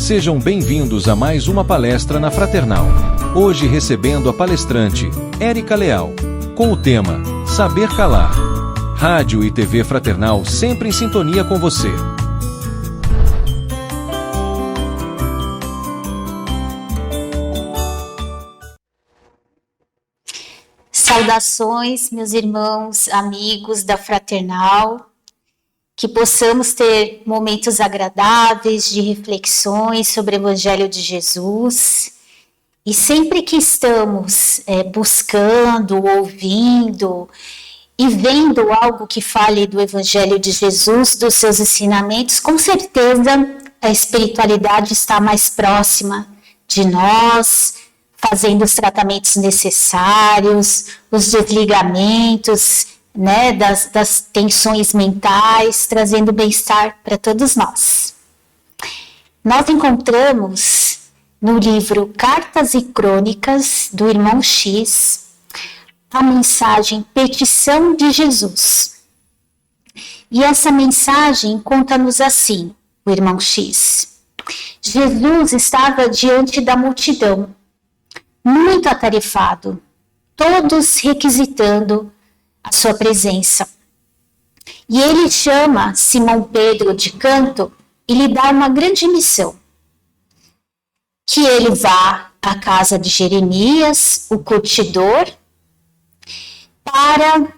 Sejam bem-vindos a mais uma palestra na Fraternal. Hoje recebendo a palestrante Érica Leal, com o tema Saber Calar. Rádio e TV Fraternal sempre em sintonia com você. Saudações, meus irmãos, amigos da Fraternal, que possamos ter momentos agradáveis de reflexões sobre o Evangelho de Jesus. E sempre que estamos buscando, ouvindo e vendo algo que fale do Evangelho de Jesus, dos seus ensinamentos, com certeza a espiritualidade está mais próxima de nós, fazendo os tratamentos necessários, os desligamentos, das tensões mentais, trazendo bem-estar para todos nós. Nós encontramos no livro Cartas e Crônicas, do Irmão X, a mensagem Petição de Jesus. E essa mensagem conta-nos assim, o Irmão X. Jesus estava diante da multidão, muito atarefado, todos requisitando a sua presença. E ele chama Simão Pedro de canto e lhe dá uma grande missão. Que ele vá à casa de Jeremias, o curtidor, para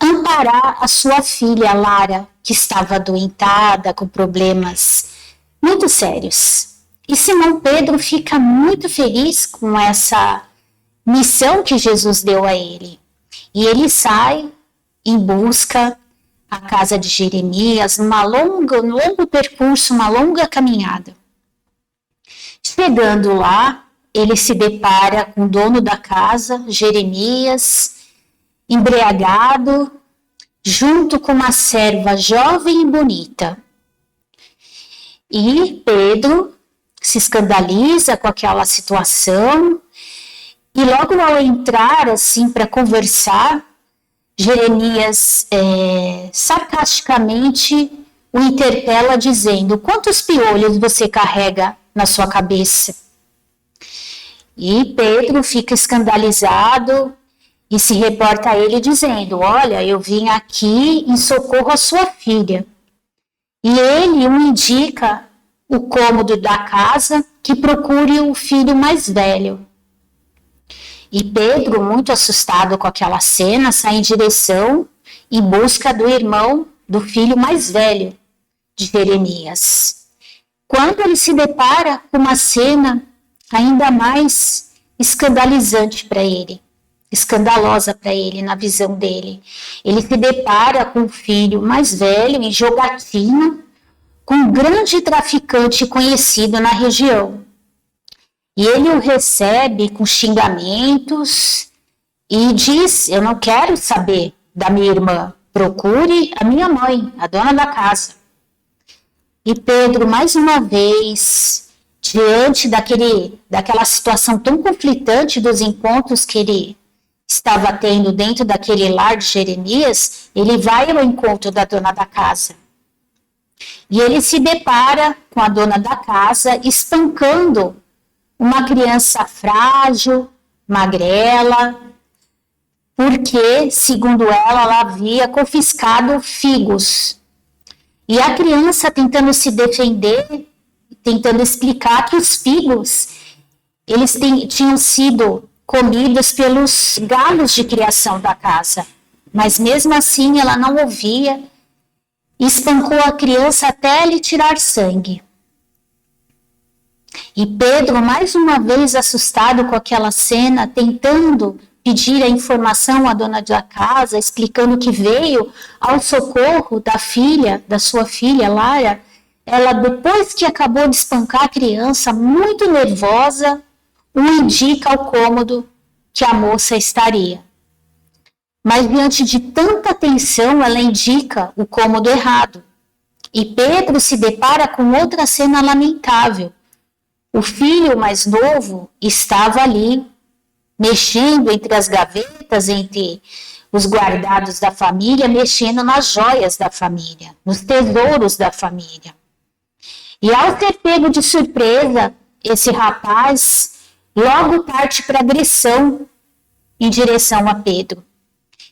amparar a sua filha Lara, que estava adoentada, com problemas muito sérios. E Simão Pedro fica muito feliz com essa missão que Jesus deu a ele. E ele sai em busca à casa de Jeremias, um longo percurso, uma longa caminhada. Chegando lá, ele se depara com o dono da casa, Jeremias, embriagado, junto com uma serva jovem e bonita. E Pedro se escandaliza com aquela situação e logo ao entrar assim para conversar, Jeremias sarcasticamente o interpela dizendo: quantos piolhos você carrega na sua cabeça? E Pedro fica escandalizado e se reporta a ele dizendo: olha, eu vim aqui em socorro à sua filha. E ele o indica o cômodo da casa, que procure o filho mais velho. E Pedro, muito assustado com aquela cena, sai em direção em busca do irmão do filho mais velho de Jeremias. Quando ele se depara com uma cena ainda mais escandalizante para ele, escandalosa para ele, na visão dele. Ele se depara com o filho mais velho em jogatina, com um grande traficante conhecido na região. E ele o recebe com xingamentos e diz: eu não quero saber da minha irmã, procure a minha mãe, a dona da casa. E Pedro, mais uma vez, diante daquela situação tão conflitante dos encontros que ele estava tendo dentro daquele lar de Jeremias, ele vai ao encontro da dona da casa. E ele se depara com a dona da casa espancando uma criança frágil, magrela, porque, segundo ela havia confiscado figos. E a criança tentando se defender, tentando explicar que os figos, eles tinham sido comidos pelos galos de criação da casa. Mas mesmo assim ela não ouvia, espancou a criança até lhe tirar sangue. E Pedro, mais uma vez assustado com aquela cena, tentando pedir a informação à dona da casa, explicando que veio ao socorro da sua filha, Lara, ela, depois que acabou de espancar a criança, muito nervosa, o indica ao cômodo que a moça estaria. Mas diante de tanta tensão, ela indica o cômodo errado. E Pedro se depara com outra cena lamentável. O filho mais novo estava ali, mexendo entre as gavetas, entre os guardados da família, mexendo nas joias da família, nos tesouros da família. E ao ser pego de surpresa, esse rapaz logo parte para agressão em direção a Pedro.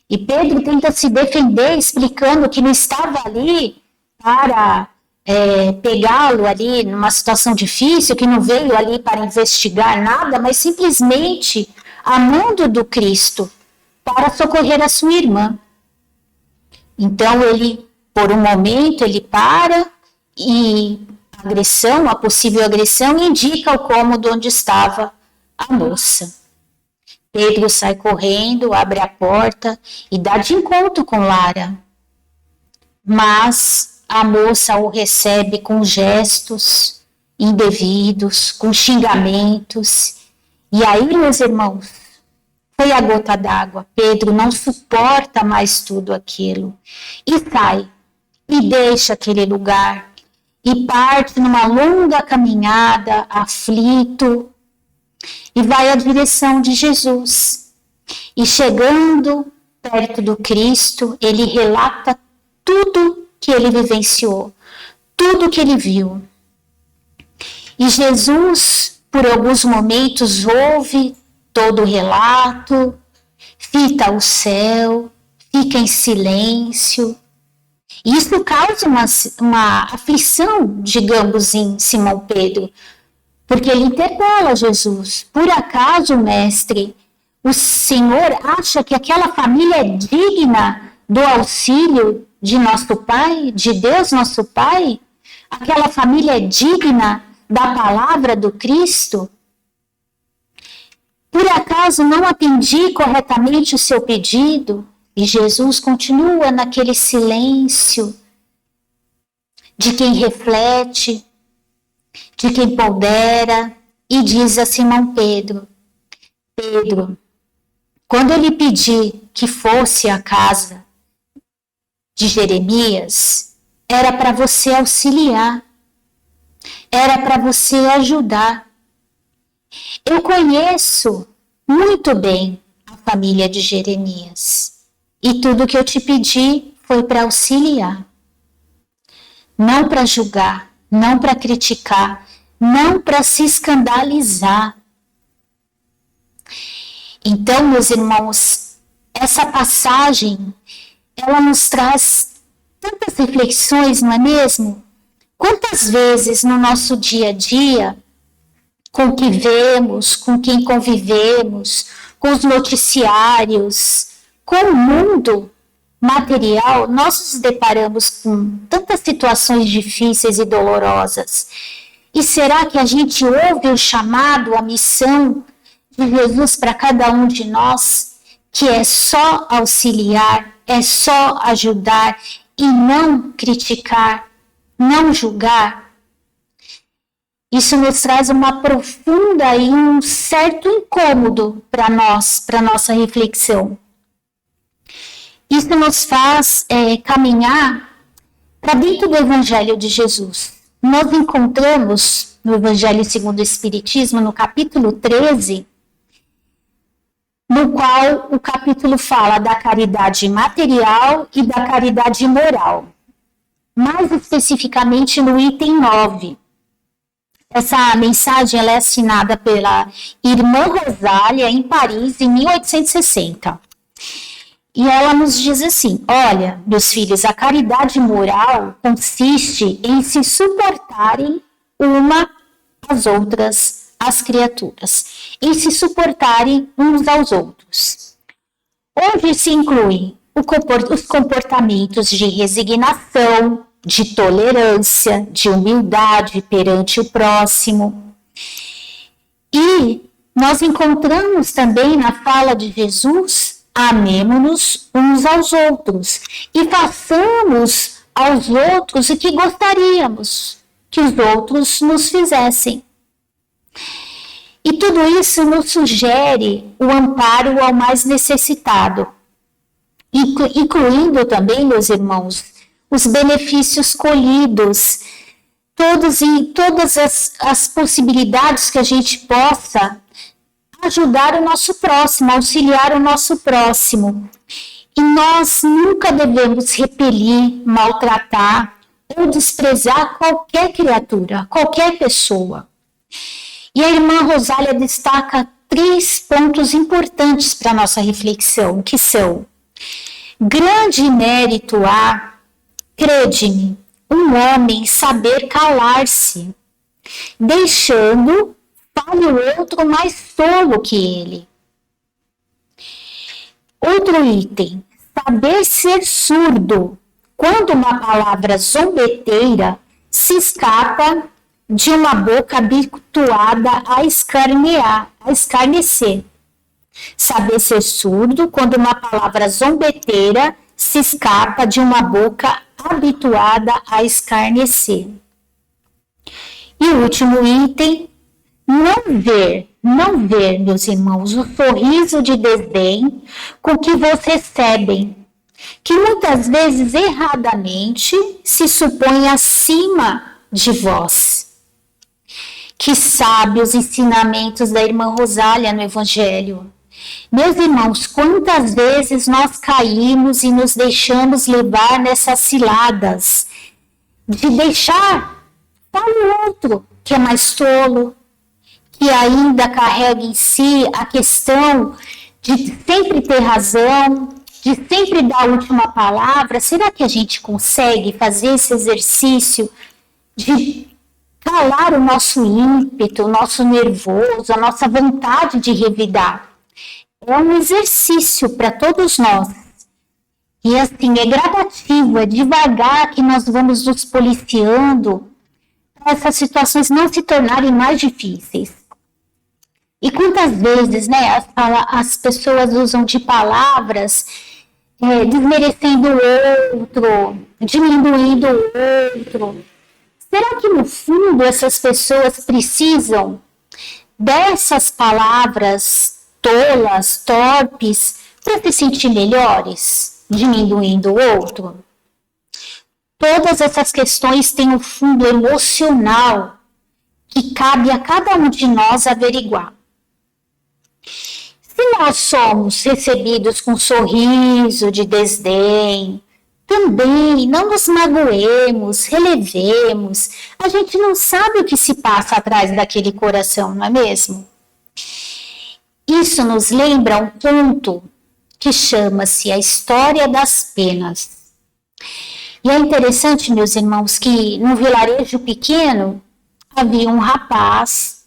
E Pedro tenta se defender, explicando que não estava ali para pegá-lo ali numa situação difícil, que não veio ali para investigar nada, mas simplesmente amando do Cristo para socorrer a sua irmã. Então ele, por um momento, ele para e a possível agressão, indica o cômodo onde estava a moça. Pedro sai correndo, abre a porta e dá de encontro com Lara. Mas a moça o recebe com gestos indevidos, com xingamentos. E aí, meus irmãos, foi a gota d'água. Pedro não suporta mais tudo aquilo. E sai, e deixa aquele lugar. E parte numa longa caminhada, aflito, e vai à direção de Jesus. E chegando perto do Cristo, ele relata tudo que ele vivenciou, tudo que ele viu. E Jesus, por alguns momentos, ouve todo o relato, fita o céu, fica em silêncio. Isso causa uma aflição, digamos, em Simão Pedro, porque ele interpela Jesus. Por acaso, mestre, o Senhor acha que aquela família é digna do auxílio de nosso Pai, de Deus nosso Pai? Aquela família é digna da palavra do Cristo? Por acaso não atendi corretamente o seu pedido? E Jesus continua naquele silêncio de quem reflete, de quem pondera, e diz a Simão Pedro: Pedro, quando eu lhe pedi que fosse à casa de Jeremias, era para você auxiliar, era para você ajudar. Eu conheço muito bem a família de Jeremias, e tudo que eu te pedi foi para auxiliar, não para julgar, não para criticar, não para se escandalizar. Então, meus irmãos, essa passagem, ela nos traz tantas reflexões, não é mesmo? Quantas vezes no nosso dia a dia, com o que vemos, com quem convivemos, com os noticiários, com o mundo material, nós nos deparamos com tantas situações difíceis e dolorosas. E será que a gente ouve o chamado, a missão de Jesus para cada um de nós, que é só auxiliar, é só ajudar e não criticar, não julgar? Isso nos traz uma profunda e um certo incômodo para nós, para nossa reflexão. Isso nos faz caminhar para dentro do Evangelho de Jesus. Nós encontramos no Evangelho segundo o Espiritismo, no capítulo 13, no qual o capítulo fala da caridade material e da caridade moral. Mais especificamente no item 9. Essa mensagem ela é assinada pela irmã Rosália em Paris, em 1860. E ela nos diz assim: olha, meus filhos, a caridade moral consiste em se suportarem uma às outras, as criaturas, em se suportarem uns aos outros. Onde se incluem os comportamentos de resignação, de tolerância, de humildade perante o próximo. E nós encontramos também na fala de Jesus: amemo-nos uns aos outros e façamos aos outros o que gostaríamos que os outros nos fizessem. E tudo isso nos sugere o amparo ao mais necessitado, incluindo também, meus irmãos, os benefícios colhidos, todas as possibilidades que a gente possa ajudar o nosso próximo, auxiliar o nosso próximo. E nós nunca devemos repelir, maltratar ou desprezar qualquer criatura, qualquer pessoa. E a irmã Rosália destaca 3 pontos importantes para a nossa reflexão, que são: grande mérito há, crede-me, um homem saber calar-se, deixando fale o outro mais tolo que ele. Outro item, saber ser surdo, quando uma palavra zombeteira se escapa de uma boca habituada a escarnecer. Saber ser surdo, quando uma palavra zombeteira se escapa de uma boca habituada a escarnecer. E o último item, não ver, meus irmãos, o sorriso de desdém com que vos recebem, que muitas vezes erradamente se supõe acima de vós. Que sábios ensinamentos da irmã Rosália no Evangelho. Meus irmãos, quantas vezes nós caímos e nos deixamos levar nessas ciladas de deixar para o outro que é mais tolo, que ainda carrega em si a questão de sempre ter razão, de sempre dar a última palavra. Será que a gente consegue fazer esse exercício de calar o nosso ímpeto, o nosso nervoso, a nossa vontade de revidar? É um exercício para todos nós. E assim, é gradativo, é devagar que nós vamos nos policiando para essas situações não se tornarem mais difíceis. E quantas vezes, né, as pessoas usam de palavras desmerecendo o outro, diminuindo o outro. Será que no fundo essas pessoas precisam dessas palavras tolas, torpes, para se sentir melhores, diminuindo o outro? Todas essas questões têm um fundo emocional que cabe a cada um de nós averiguar. Se nós somos recebidos com um sorriso de desdém, também não nos magoemos, relevemos. A gente não sabe o que se passa atrás daquele coração, não é mesmo? Isso nos lembra um conto que chama-se A História das Penas. E é interessante, meus irmãos, que num vilarejo pequeno havia um rapaz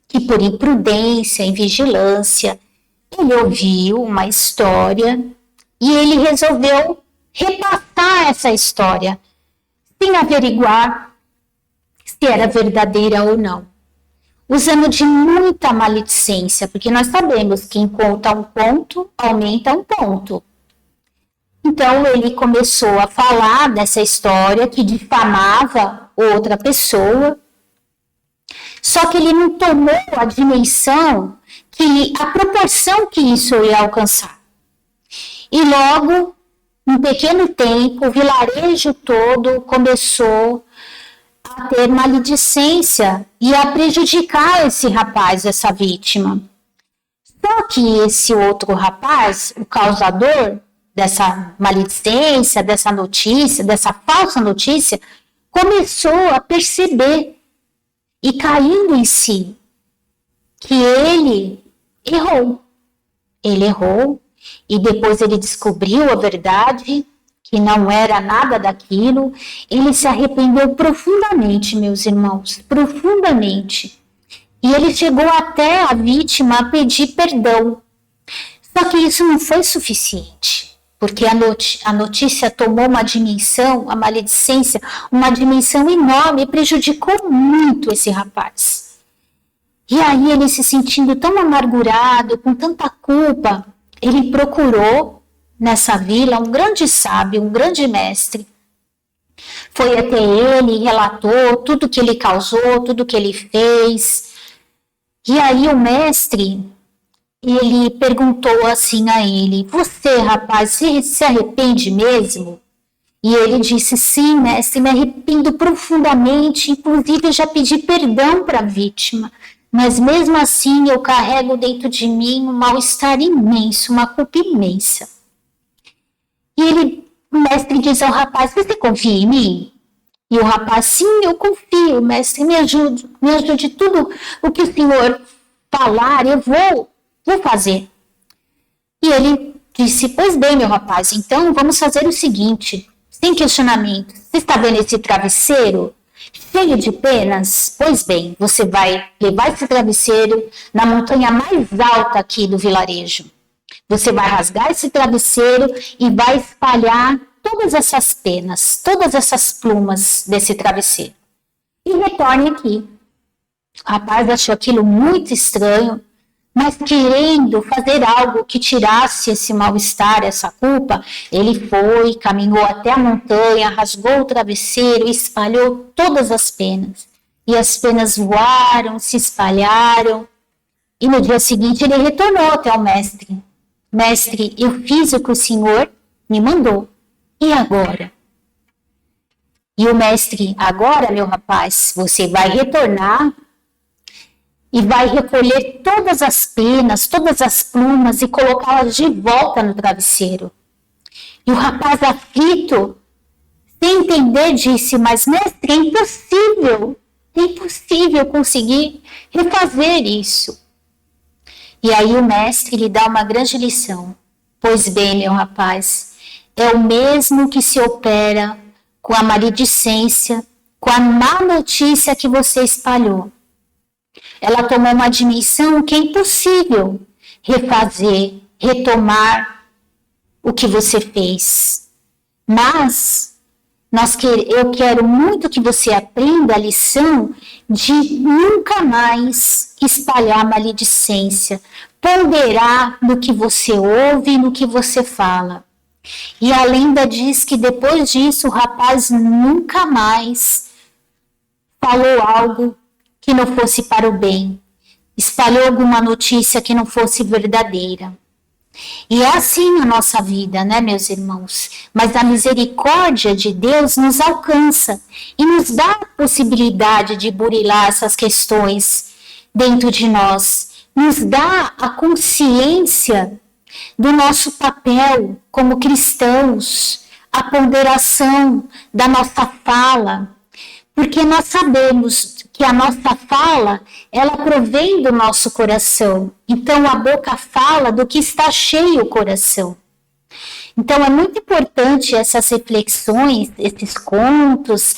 que, por imprudência e vigilância, ele ouviu uma história e ele resolveu repassar essa história, sem averiguar se era verdadeira ou não, usando de muita maledicência, porque nós sabemos que quem conta um ponto, aumenta um ponto. Então ele começou a falar dessa história que difamava outra pessoa, só que ele não tomou a dimensão, a proporção que isso ia alcançar. E logo, em pequeno tempo, o vilarejo todo começou a ter maledicência e a prejudicar esse rapaz, essa vítima. Só que esse outro rapaz, o causador dessa maledicência, dessa notícia, dessa falsa notícia, começou a perceber e caindo em si que ele errou. Ele errou e depois ele descobriu a verdade, que não era nada daquilo. Ele se arrependeu profundamente, meus irmãos, profundamente. E ele chegou até a vítima a pedir perdão. Só que isso não foi suficiente, porque a notícia tomou uma dimensão, a maledicência, uma dimensão enorme e prejudicou muito esse rapaz. E aí ele, se sentindo tão amargurado, com tanta culpa, ele procurou nessa vila um grande sábio, um grande mestre. Foi até ele e relatou tudo que ele causou, tudo que ele fez. E aí o mestre, ele perguntou assim a ele: você, rapaz, se arrepende mesmo? E ele disse: sim, mestre, me arrependo profundamente, inclusive já pedi perdão para a vítima. Mas mesmo assim eu carrego dentro de mim um mal-estar imenso, uma culpa imensa. E o mestre diz ao rapaz: você confia em mim? E o rapaz, sim, eu confio, mestre, me ajude tudo o que o senhor falar, eu vou fazer. E ele disse, pois bem, meu rapaz, então vamos fazer o seguinte, sem questionamento, você está vendo esse travesseiro cheio de penas? Pois bem, você vai levar esse travesseiro na montanha mais alta aqui do vilarejo. Você vai rasgar esse travesseiro e vai espalhar todas essas penas, todas essas plumas desse travesseiro. E retorne aqui. O rapaz achou aquilo muito estranho, mas querendo fazer algo que tirasse esse mal-estar, essa culpa, ele foi, caminhou até a montanha, rasgou o travesseiro e espalhou todas as penas. E as penas voaram, se espalharam. E no dia seguinte ele retornou até o mestre. Mestre, eu fiz o que o senhor me mandou. E agora? E o mestre, agora, meu rapaz, você vai retornar e vai recolher todas as penas, todas as plumas e colocá-las de volta no travesseiro. E o rapaz aflito, sem entender, disse, mas mestre, é impossível conseguir refazer isso. E aí o mestre lhe dá uma grande lição. Pois bem, meu rapaz, é o mesmo que se opera com a maledicência, com a má notícia que você espalhou. Ela tomou uma dimensão que é impossível refazer, retomar o que você fez. Mas eu quero muito que você aprenda a lição de nunca mais espalhar maledicência, ponderar no que você ouve e no que você fala. E a lenda diz que depois disso o rapaz nunca mais falou algo que não fosse para o bem, espalhou alguma notícia que não fosse verdadeira. E é assim na nossa vida, né, meus irmãos? Mas a misericórdia de Deus nos alcança e nos dá a possibilidade de burilar essas questões dentro de nós, nos dá a consciência do nosso papel como cristãos, a ponderação da nossa fala, porque nós sabemos que a nossa fala, ela provém do nosso coração. Então, a boca fala do que está cheio o coração. Então, é muito importante essas reflexões, esses contos,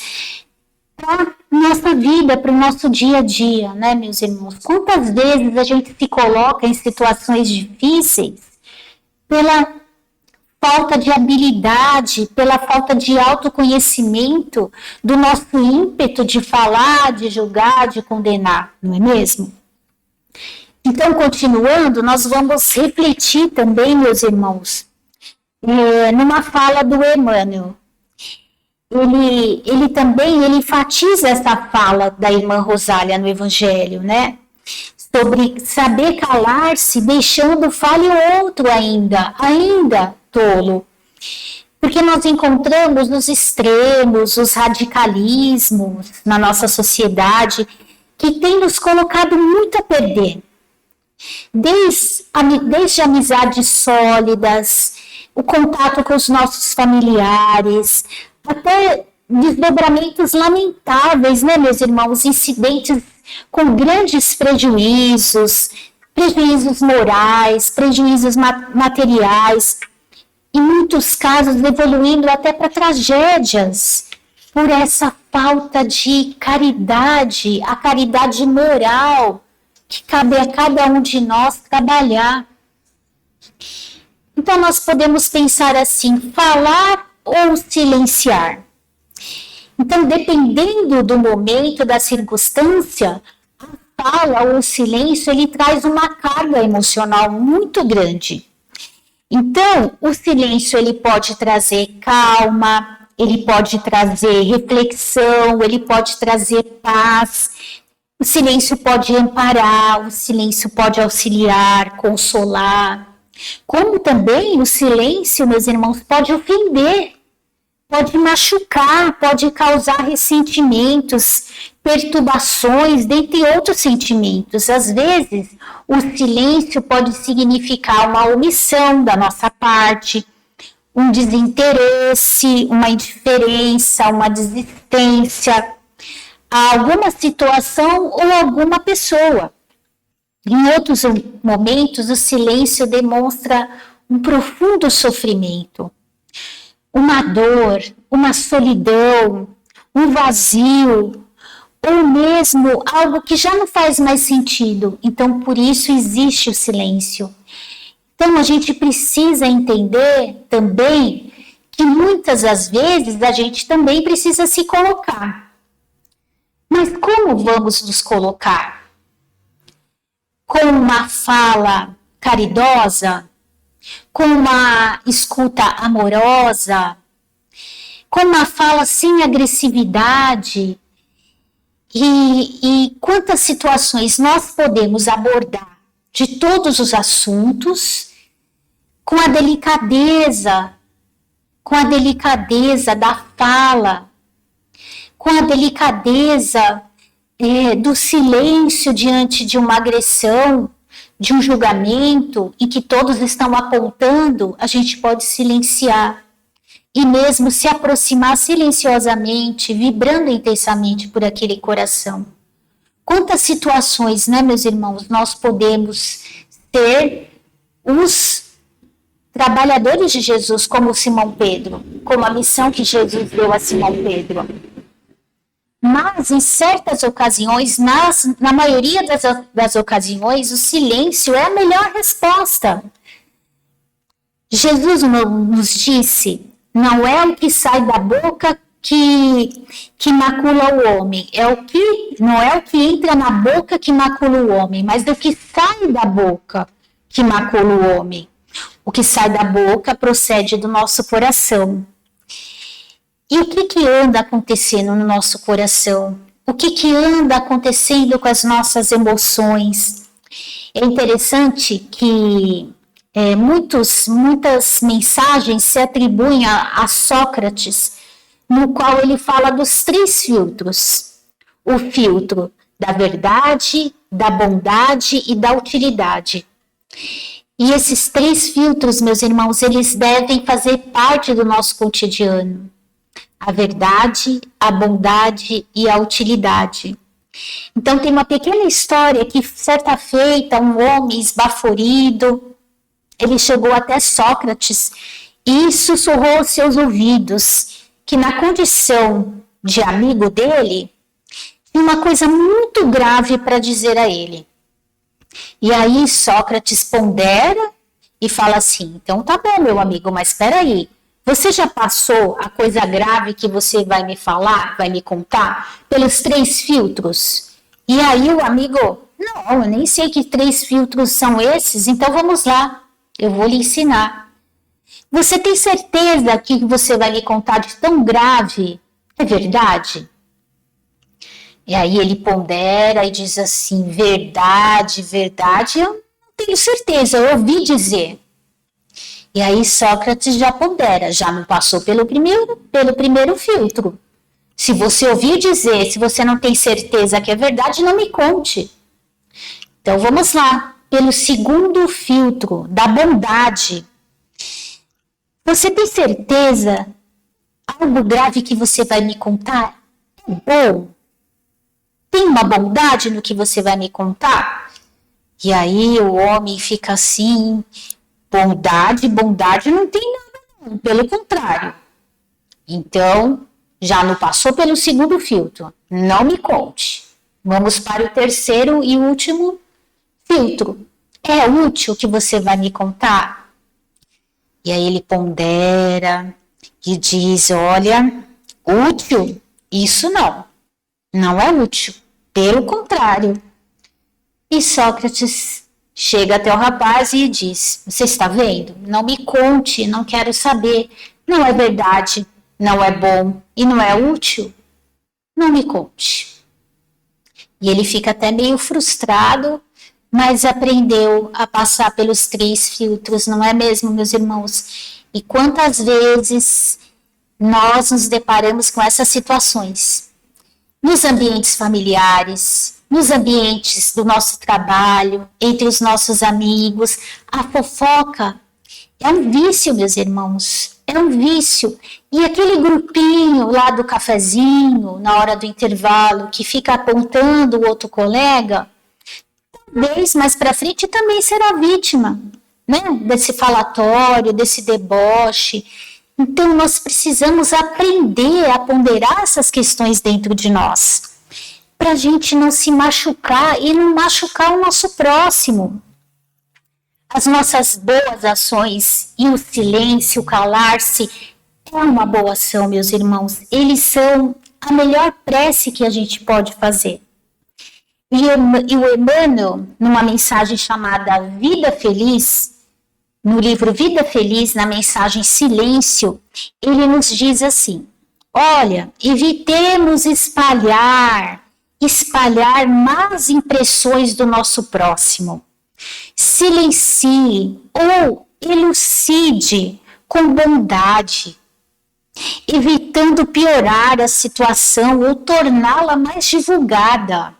para a nossa vida, para o nosso dia a dia, né, meus irmãos? Quantas vezes a gente se coloca em situações difíceis pela falta de habilidade, pela falta de autoconhecimento do nosso ímpeto de falar, de julgar, de condenar, não é mesmo? Então, continuando, nós vamos refletir também, meus irmãos, numa fala do Emmanuel. Ele também enfatiza essa fala da irmã Rosália no Evangelho, né? Sobre saber calar-se, deixando fale o outro ainda tolo. Porque nós encontramos nos extremos, os radicalismos na nossa sociedade, que tem nos colocado muito a perder. Desde amizades sólidas, o contato com os nossos familiares, até desdobramentos lamentáveis, né, meus irmãos? Incidentes com grandes prejuízos morais, prejuízos materiais, em muitos casos evoluindo até para tragédias, por essa falta de caridade, a caridade moral, que cabe a cada um de nós trabalhar. Então nós podemos pensar assim, falar ou silenciar. Então, dependendo do momento, da circunstância, a fala ou o silêncio, ele traz uma carga emocional muito grande. Então, o silêncio, ele pode trazer calma, ele pode trazer reflexão, ele pode trazer paz. O silêncio pode amparar, o silêncio pode auxiliar, consolar. Como também o silêncio, meus irmãos, pode ofender. Pode machucar, pode causar ressentimentos, perturbações, dentre outros sentimentos. Às vezes, o silêncio pode significar uma omissão da nossa parte, um desinteresse, uma indiferença, uma desistência a alguma situação ou alguma pessoa. Em outros momentos, o silêncio demonstra um profundo sofrimento, uma dor, uma solidão, um vazio, ou mesmo algo que já não faz mais sentido. Então, por isso existe o silêncio. Então, a gente precisa entender também que muitas das vezes a gente também precisa se colocar. Mas como vamos nos colocar? Com uma fala caridosa? Com uma escuta amorosa? Com uma fala sem agressividade? E quantas situações nós podemos abordar de todos os assuntos com a delicadeza da fala, com a delicadeza do silêncio diante de uma agressão, de um julgamento em que todos estão apontando, a gente pode silenciar e mesmo se aproximar silenciosamente, vibrando intensamente por aquele coração. Quantas situações, né, meus irmãos, nós podemos ser os trabalhadores de Jesus, como Simão Pedro, como a missão que Jesus deu a Simão Pedro. Mas, em certas ocasiões, na maioria das ocasiões, o silêncio é a melhor resposta. Jesus nos disse, não é o que sai da boca que macula o homem, não é o que entra na boca que macula o homem, mas do que sai da boca que macula o homem. O que sai da boca procede do nosso coração. E o que anda acontecendo no nosso coração? O que anda acontecendo com as nossas emoções? É interessante que muitas mensagens se atribuem a Sócrates, no qual ele fala dos 3 filtros. O filtro da verdade, da bondade e da utilidade. E esses 3 filtros, meus irmãos, eles devem fazer parte do nosso cotidiano. A verdade, a bondade e a utilidade. Então tem uma pequena história que, certa feita, um homem esbaforido, ele chegou até Sócrates e sussurrou aos seus ouvidos que, na condição de amigo dele, tinha uma coisa muito grave para dizer a ele. E aí Sócrates pondera e fala assim, então tá bom, meu amigo, mas espera aí, você já passou a coisa grave que você vai me falar, vai me contar, pelos 3 filtros? E aí o amigo, não, eu nem sei que 3 filtros são esses, então vamos lá, eu vou lhe ensinar. Você tem certeza que você vai me contar de tão grave? É verdade? E aí ele pondera e diz assim, verdade, eu não tenho certeza, eu ouvi dizer. E aí Sócrates já pondera, já não passou pelo primeiro filtro. Se você ouviu dizer, se você não tem certeza que é verdade, não me conte. Então vamos lá, pelo segundo filtro, da bondade. Você tem certeza, algo grave que você vai me contar é bom? Tem uma bondade no que você vai me contar? E aí o homem fica assim, bondade não tem nada, não, pelo contrário. Então, já não passou pelo segundo filtro, não me conte. Vamos para o terceiro e último filtro. É útil que você vai me contar? E aí ele pondera e diz, olha, útil? Isso não é útil. Pelo contrário. E Sócrates chega até o rapaz e diz, você está vendo? Não me conte, não quero saber. Não é verdade, não é bom e não é útil. Não me conte. E ele fica até meio frustrado, mas aprendeu a passar pelos 3 filtros, não é mesmo, meus irmãos? E quantas vezes nós nos deparamos com essas situações? Nos ambientes familiares, nos ambientes do nosso trabalho, entre os nossos amigos. A fofoca é um vício, meus irmãos. É É um vício. E aquele grupinho lá do cafezinho, na hora do intervalo, que fica apontando o outro colega, talvez mais para frente também será vítima, né? Desse falatório, desse deboche. Então, nós precisamos aprender a ponderar essas questões dentro de nós, para a gente não se machucar e não machucar o nosso próximo. As nossas boas ações e o silêncio, o calar-se, é uma boa ação, meus irmãos. Eles são a melhor prece que a gente pode fazer. E o Emmanuel, numa mensagem chamada Vida Feliz, no livro Vida Feliz, na mensagem Silêncio, ele nos diz assim: olha, evitemos espalhar más impressões do nosso próximo. Silencie ou elucide com bondade, evitando piorar a situação ou torná-la mais divulgada.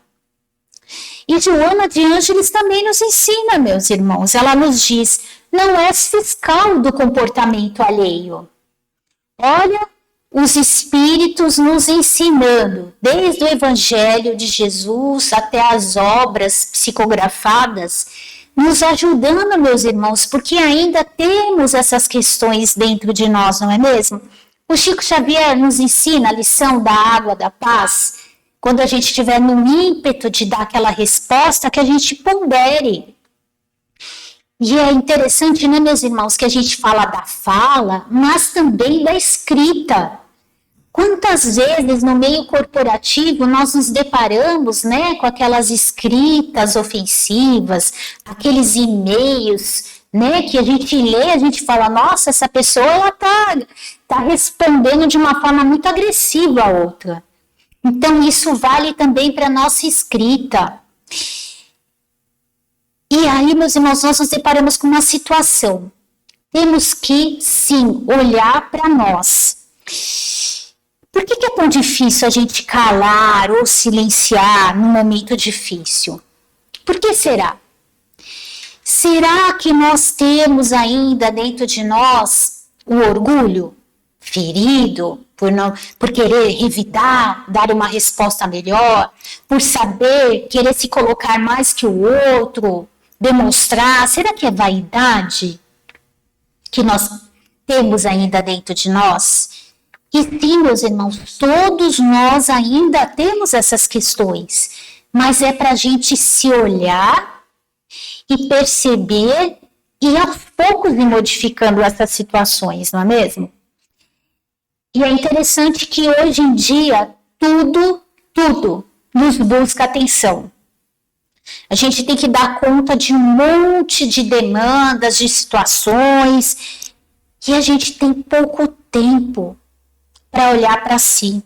E Joana de Ângeles também nos ensina, meus irmãos. Ela nos diz: não és fiscal do comportamento alheio. Olha, os Espíritos nos ensinando, desde o Evangelho de Jesus até as obras psicografadas, nos ajudando, meus irmãos, porque ainda temos essas questões dentro de nós, não é mesmo? O Chico Xavier nos ensina a lição da água da paz, quando a gente estiver no ímpeto de dar aquela resposta, que a gente pondere. E é interessante, né, meus irmãos, que a gente fala da fala, mas também da escrita. Quantas vezes no meio corporativo nós nos deparamos, né, com aquelas escritas ofensivas, aqueles e-mails, né, que a gente lê, a gente fala: nossa, essa pessoa ela tá respondendo de uma forma muito agressiva a outra. Então isso vale também para a nossa escrita. E aí, meus irmãos, nós nos deparamos com uma situação. Temos que, sim, olhar para nós. Por que é tão difícil a gente calar ou silenciar num momento difícil? Por que será? Será que nós temos ainda dentro de nós o orgulho ferido por querer revidar, dar uma resposta melhor, por saber, querer se colocar mais que o outro, demonstrar? Será que é vaidade que nós temos ainda dentro de nós? E sim, meus irmãos, todos nós ainda temos essas questões, mas é para a gente se olhar e perceber e aos poucos ir modificando essas situações, não é mesmo? E é interessante que hoje em dia tudo nos busca atenção. A gente tem que dar conta de um monte de demandas, de situações, e a gente tem pouco tempo para olhar para si,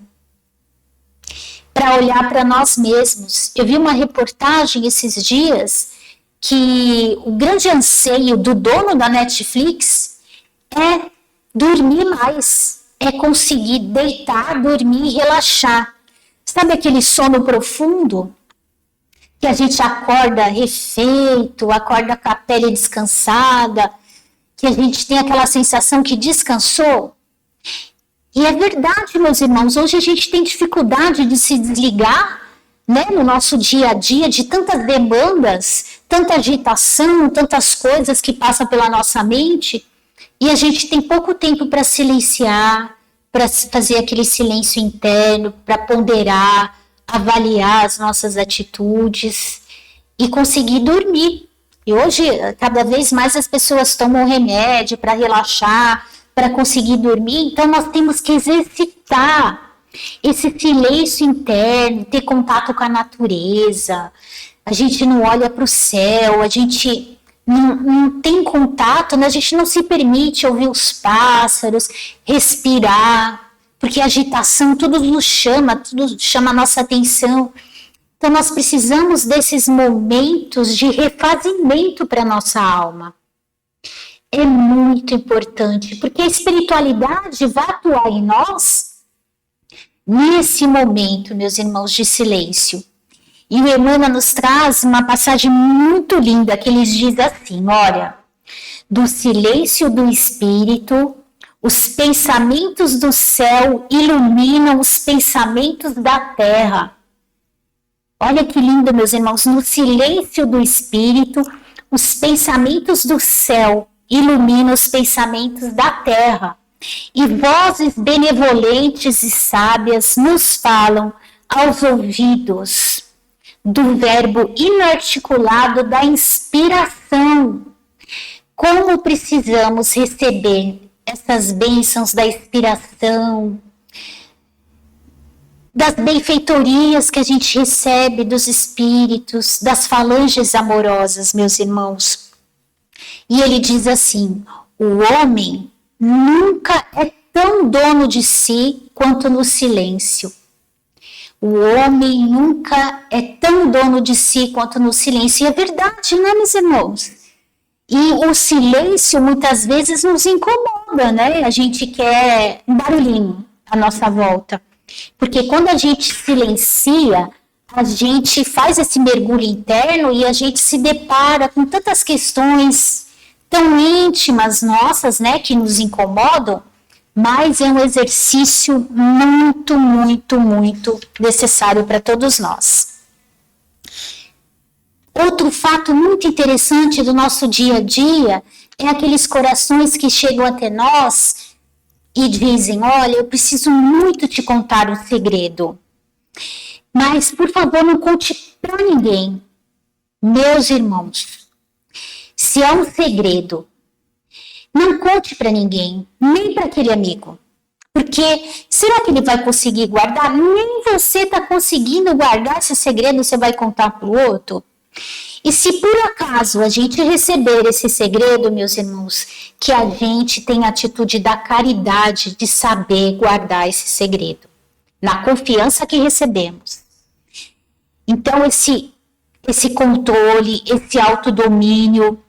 para olhar para nós mesmos. Eu vi uma reportagem esses dias que o grande anseio do dono da Netflix é dormir mais, é conseguir deitar, dormir e relaxar. Sabe aquele sono profundo? Que a gente acorda refeito, acorda com a pele descansada, que a gente tem aquela sensação que descansou. E é verdade, meus irmãos, hoje a gente tem dificuldade de se desligar, né, no nosso dia a dia, de tantas demandas, tanta agitação, tantas coisas que passam pela nossa mente, e a gente tem pouco tempo para silenciar, para fazer aquele silêncio interno, para ponderar, avaliar as nossas atitudes e conseguir dormir. E hoje, cada vez mais as pessoas tomam remédio para relaxar, para conseguir dormir. Então nós temos que exercitar esse silêncio interno, ter contato com a natureza. A gente não olha para o céu, a gente não tem contato, né? A gente não se permite ouvir os pássaros, respirar, porque a agitação, tudo chama a nossa atenção. Então nós precisamos desses momentos de refazimento para a nossa alma. É muito importante, porque a espiritualidade vai atuar em nós nesse momento, meus irmãos, de silêncio. E o Emmanuel nos traz uma passagem muito linda, que ele diz assim: olha, do silêncio do espírito, Os pensamentos do céu iluminam os pensamentos da terra. Olha que lindo, meus irmãos, no silêncio do Espírito, os pensamentos do céu iluminam os pensamentos da terra. E vozes benevolentes e sábias nos falam aos ouvidos do verbo inarticulado da inspiração. Como precisamos receber essas bênçãos da inspiração, das benfeitorias que a gente recebe dos espíritos, das falanges amorosas, meus irmãos. E ele diz assim: o homem nunca é tão dono de si quanto no silêncio. O homem nunca é tão dono de si quanto no silêncio. E é verdade, né, meus irmãos? E o silêncio muitas vezes nos incomoda, né? A gente quer um barulhinho à nossa volta. Porque quando a gente silencia, a gente faz esse mergulho interno e a gente se depara com tantas questões tão íntimas nossas, né, que nos incomodam, mas é um exercício muito, muito, muito necessário para todos nós. Outro fato muito interessante do nosso dia a dia é aqueles corações que chegam até nós e dizem: olha, eu preciso muito te contar um segredo, mas por favor não conte para ninguém. Meus irmãos, se é um segredo, não conte para ninguém, nem para aquele amigo. Porque será que ele vai conseguir guardar? Nem você está conseguindo guardar esse segredo, você vai contar para o outro? E se por acaso a gente receber esse segredo, meus irmãos, que a gente tenha a atitude da caridade de saber guardar esse segredo, na confiança que recebemos. Então esse controle, esse autodomínio,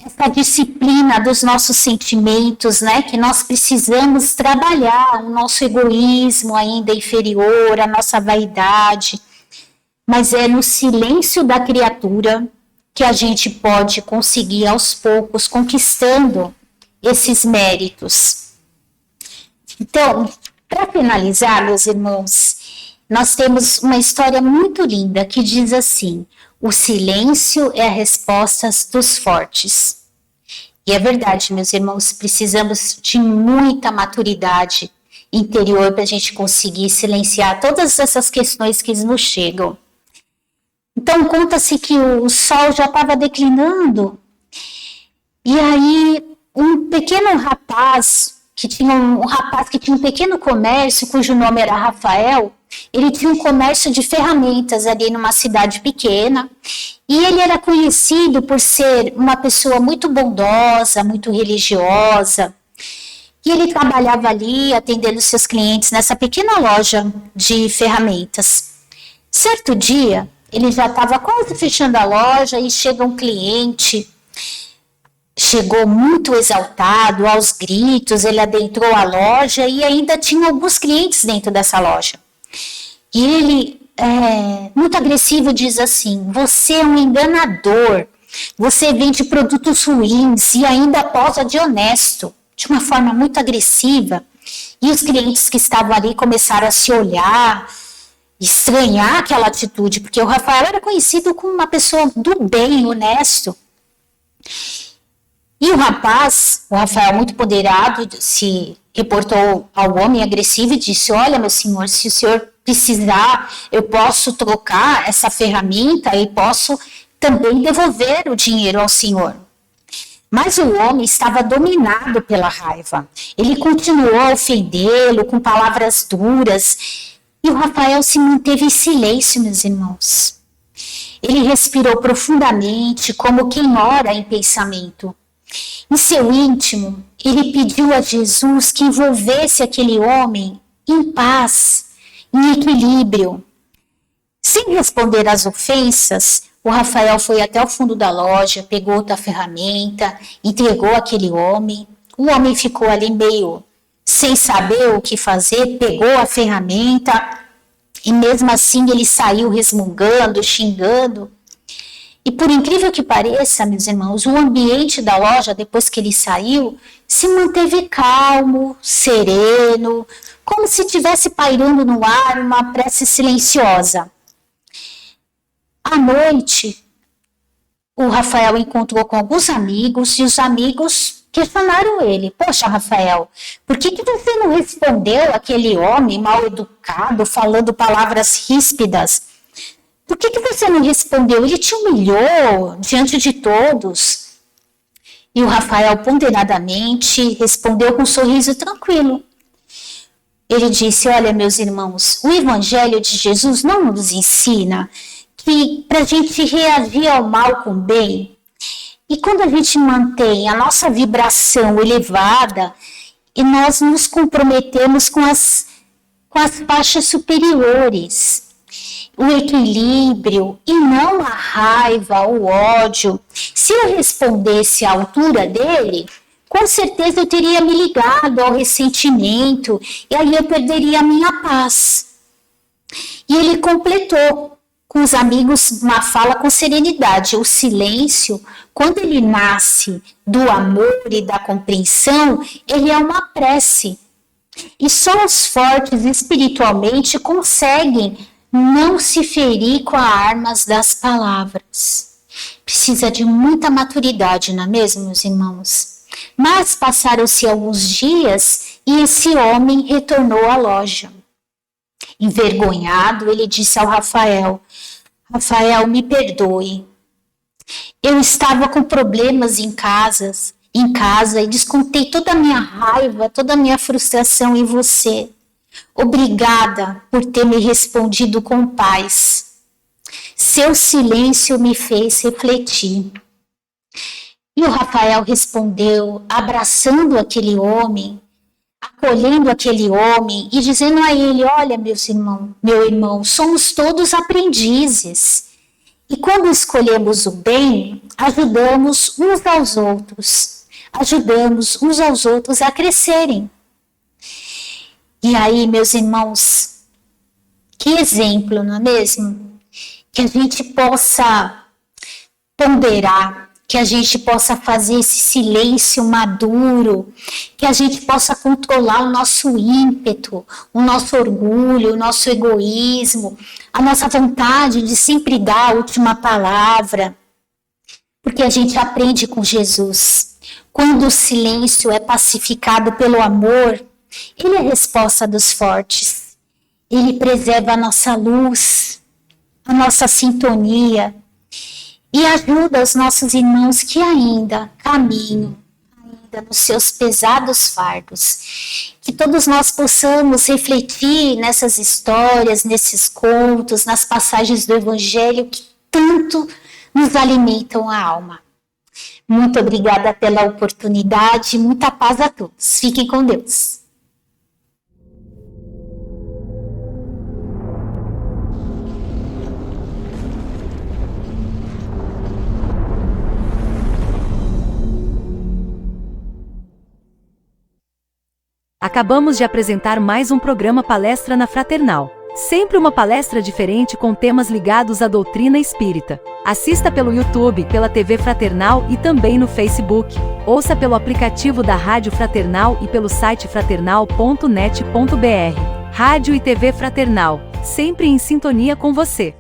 essa disciplina dos nossos sentimentos, né, que nós precisamos trabalhar, o nosso egoísmo ainda inferior, a nossa vaidade, mas é no silêncio da criatura que a gente pode conseguir aos poucos conquistando esses méritos. Então, para finalizar, meus irmãos, nós temos uma história muito linda que diz assim: o silêncio é a resposta dos fortes. E é verdade, meus irmãos, precisamos de muita maturidade interior para a gente conseguir silenciar todas essas questões que nos chegam. Então, conta-se que o sol já estava declinando, e aí um pequeno rapaz, que tinha um pequeno comércio, cujo nome era Rafael, ele tinha um comércio de ferramentas ali numa cidade pequena, e ele era conhecido por ser uma pessoa muito bondosa, muito religiosa, e ele trabalhava ali atendendo seus clientes nessa pequena loja de ferramentas. Certo dia, ele já estava quase fechando a loja e chega um cliente, chegou muito exaltado, aos gritos, ele adentrou a loja e ainda tinha alguns clientes dentro dessa loja. E ele, muito agressivo, diz assim: você é um enganador, você vende produtos ruins e ainda posa de honesto, de uma forma muito agressiva. E os clientes que estavam ali começaram a se olhar, estranhar aquela atitude, porque o Rafael era conhecido como uma pessoa do bem, honesto. E o Rafael muito ponderado, se reportou ao homem agressivo e disse: olha, meu senhor, se o senhor precisar, eu posso trocar essa ferramenta e posso também devolver o dinheiro ao senhor. Mas o homem estava dominado pela raiva. Ele continuou a ofendê-lo com palavras duras. E o Rafael se manteve em silêncio, meus irmãos. Ele respirou profundamente, como quem ora em pensamento. Em seu íntimo, ele pediu a Jesus que envolvesse aquele homem em paz, em equilíbrio. Sem responder às ofensas, o Rafael foi até o fundo da loja, pegou outra ferramenta, entregou aquele homem. O homem ficou ali meio sem saber o que fazer, pegou a ferramenta e mesmo assim ele saiu resmungando, xingando. E por incrível que pareça, meus irmãos, o ambiente da loja, depois que ele saiu, se manteve calmo, sereno, como se estivesse pairando no ar uma prece silenciosa. À noite, o Rafael encontrou com alguns amigos e os amigos questionaram ele. Poxa, Rafael, por que você não respondeu aquele homem mal educado, falando palavras ríspidas? Por que você não respondeu? Ele te humilhou diante de todos. E o Rafael ponderadamente respondeu com um sorriso tranquilo. Ele disse, olha, meus irmãos, o Evangelho de Jesus não nos ensina que para a gente reagir ao mal com bem, e quando a gente mantém a nossa vibração elevada, e nós nos comprometemos com as faixas superiores, o equilíbrio e não a raiva, o ódio. Se eu respondesse à altura dele, com certeza eu teria me ligado ao ressentimento e aí eu perderia a minha paz. E ele completou com os amigos uma fala com serenidade. O silêncio, quando ele nasce do amor e da compreensão, ele é uma prece. E só os fortes espiritualmente conseguem não se ferir com as armas das palavras. Precisa de muita maturidade, não é mesmo, meus irmãos? Mas passaram-se alguns dias e esse homem retornou à loja. Envergonhado, ele disse ao Rafael, Rafael, me perdoe. Eu estava com problemas em casa e descontei toda a minha raiva, toda a minha frustração em você. Obrigada por ter me respondido com paz. Seu silêncio me fez refletir. E o Rafael respondeu, abraçando aquele homem, acolhendo aquele homem e dizendo a ele, olha, meu irmão, somos todos aprendizes. E quando escolhemos o bem, ajudamos uns aos outros a crescerem. E aí, meus irmãos, que exemplo, não é mesmo? Que a gente possa ponderar, que a gente possa fazer esse silêncio maduro, que a gente possa controlar o nosso ímpeto, o nosso orgulho, o nosso egoísmo, a nossa vontade de sempre dar a última palavra, porque a gente aprende com Jesus. Quando o silêncio é pacificado pelo amor, ele é a resposta dos fortes. Ele preserva a nossa luz, a nossa sintonia e ajuda os nossos irmãos que ainda caminham, ainda nos seus pesados fardos. Que todos nós possamos refletir nessas histórias, nesses contos, nas passagens do Evangelho que tanto nos alimentam a alma. Muito obrigada pela oportunidade, muita paz a todos. Fiquem com Deus. Acabamos de apresentar mais um programa Palestra na Fraternal. Sempre uma palestra diferente com temas ligados à doutrina espírita. Assista pelo YouTube, pela TV Fraternal e também no Facebook. Ouça pelo aplicativo da Rádio Fraternal e pelo site fraternal.net.br. Rádio e TV Fraternal, sempre em sintonia com você.